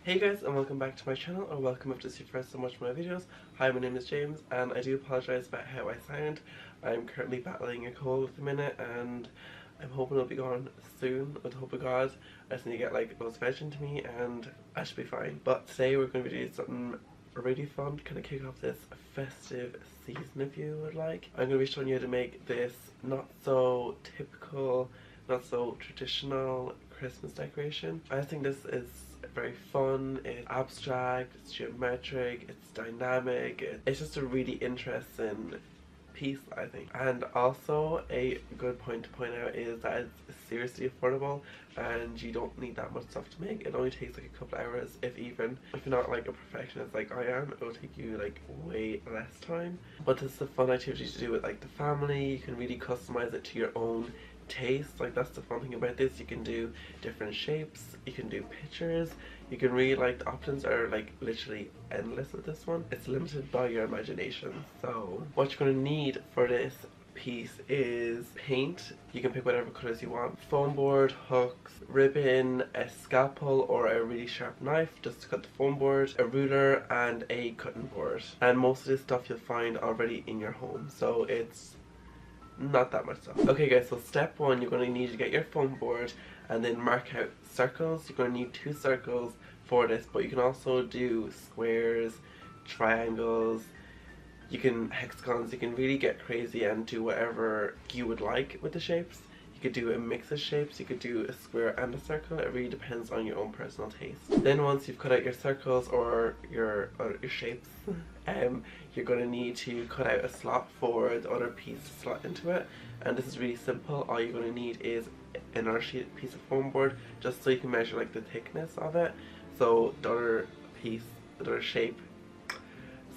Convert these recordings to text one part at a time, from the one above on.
Hey guys, and welcome back to my channel, or welcome if this is your first time watching my videos. Hi, my name is James and I do apologise about how I sound. I'm currently battling a cold at the minute and I'm hoping it'll be gone soon with the hope of God. I just need to get like loads of veg into me and I should be fine. But today we're going to be doing something really fun to kind of kick off this festive season, if you would like. I'm going to be showing you how to make this not so typical, not so traditional Christmas decoration. I think this is very fun, it's abstract, it's geometric, it's dynamic, it's just a really interesting piece, I think. And also a good point to point out is that it's seriously affordable and you don't need that much stuff to make. It only takes like a couple hours, if even. If you're not like a perfectionist like I am, it will take you like way less time. But this is a fun activity to do with like the family. You can really customize it to your own taste. Like, that's the fun thing about this. You can do different shapes, you can do pictures, you can really, like, the options are like literally endless with this one. It's limited by your imagination. So what you're going to need for this piece is paint. You can pick whatever colors you want, foam board, hooks, ribbon, a scalpel or a really sharp knife just to cut the foam board, a ruler and a cutting board. And most of this stuff you'll find already in your home, so it's not that much stuff. Okay guys, so step one, you're going to need to get your foam board and then mark out circles. You're going to need 2 circles for this, but you can also do squares, triangles, you can hexagons, you can really get crazy and do whatever you would like with the shapes. You could do a mix of shapes, you could do a square and a circle. It really depends on your own personal taste. Then once you've cut out your circles or your shapes, you're going to need to cut out a slot for the other piece to slot into it. And this is really simple. All you're going to need is another piece of foam board just so you can measure like the thickness of it. So the other piece, the other shape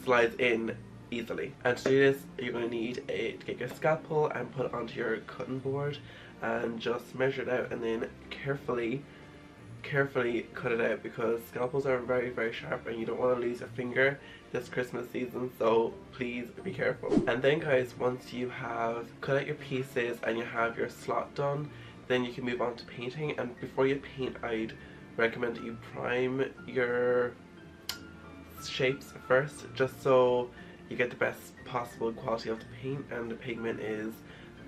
slides in easily. And to do this, you're going to need to get your scalpel and put it onto your cutting board and just measure it out and then carefully cut it out, because scalpels are very sharp and you don't want to lose a finger this Christmas season, so please be careful. And then guys, once you have cut out your pieces and you have your slot done, then you can move on to painting. And before you paint, I'd recommend that you prime your shapes first, just so you get the best possible quality of the paint and the pigment is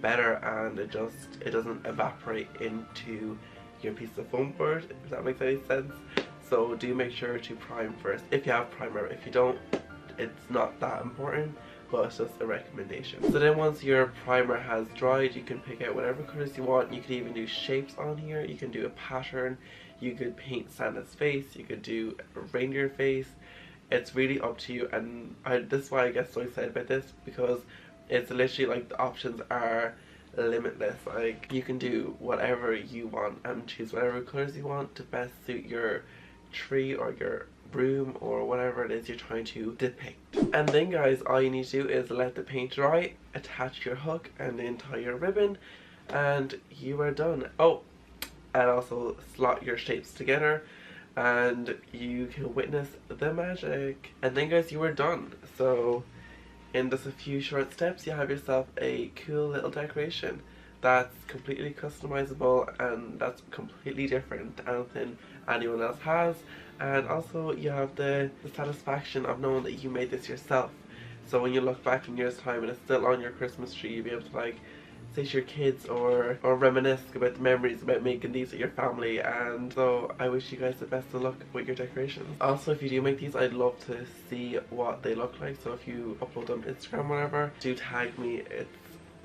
better and it doesn't evaporate into your piece of foam board, if that makes any sense. So do make sure to prime first if you have primer. If you don't, it's not that important, but it's just a recommendation. So then once your primer has dried, you can pick out whatever colors you want. You could even do shapes on here, you can do a pattern, you could paint Santa's face, you could do a reindeer face. It's really up to you, and this is why I get so excited about this, because it's literally like the options are limitless. Like, you can do whatever you want and choose whatever colors you want to best suit your tree or your room or whatever it is you're trying to depict. And then guys, all you need to do is let the paint dry, attach your hook and then tie your ribbon and you are done. Oh, and also slot your shapes together and you can witness the magic. And then guys, you are done. So in just a few short steps, you have yourself a cool little decoration that's completely customizable and that's completely different than anything anyone else has. And also you have the satisfaction of knowing that you made this yourself. So when you look back in years time and it's still on your Christmas tree, you'll be able to like say to your kids or reminisce about the memories about making these with your family. And so I wish you guys the best of luck with your decorations. Also, if you do make these, I'd love to see what they look like. So if you upload them on Instagram or whatever, do tag me.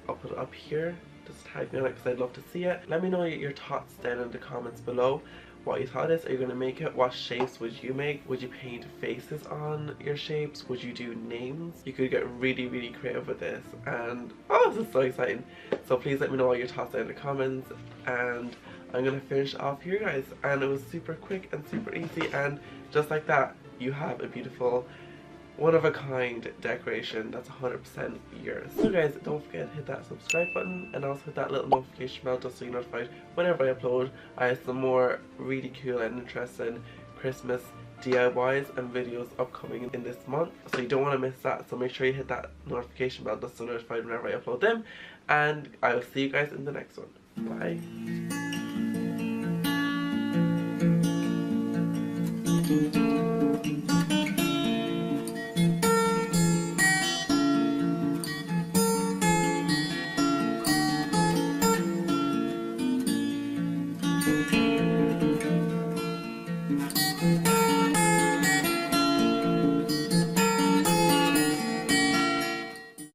I'll put it up here. Just tag me on it because I'd love to see it. Let me know your thoughts down in the comments below. What you thought of this. Are you going to make it? What shapes would you make? Would you paint faces on your shapes? Would you do names? You could get really creative with this, and oh, this is so exciting. So please let me know all your thoughts down in the comments, and I'm going to finish off here guys. And it was super quick and super easy, and just like that you have a beautiful one-of-a-kind decoration that's 100% yours. So guys, don't forget to hit that subscribe button and also hit that little notification bell just so you're notified whenever I upload. I have some more really cool and interesting Christmas DIYs and videos upcoming in this month, so you don't want to miss that. So make sure you hit that notification bell just so you're notified whenever I upload them, and I will see you guys in the next one. Bye.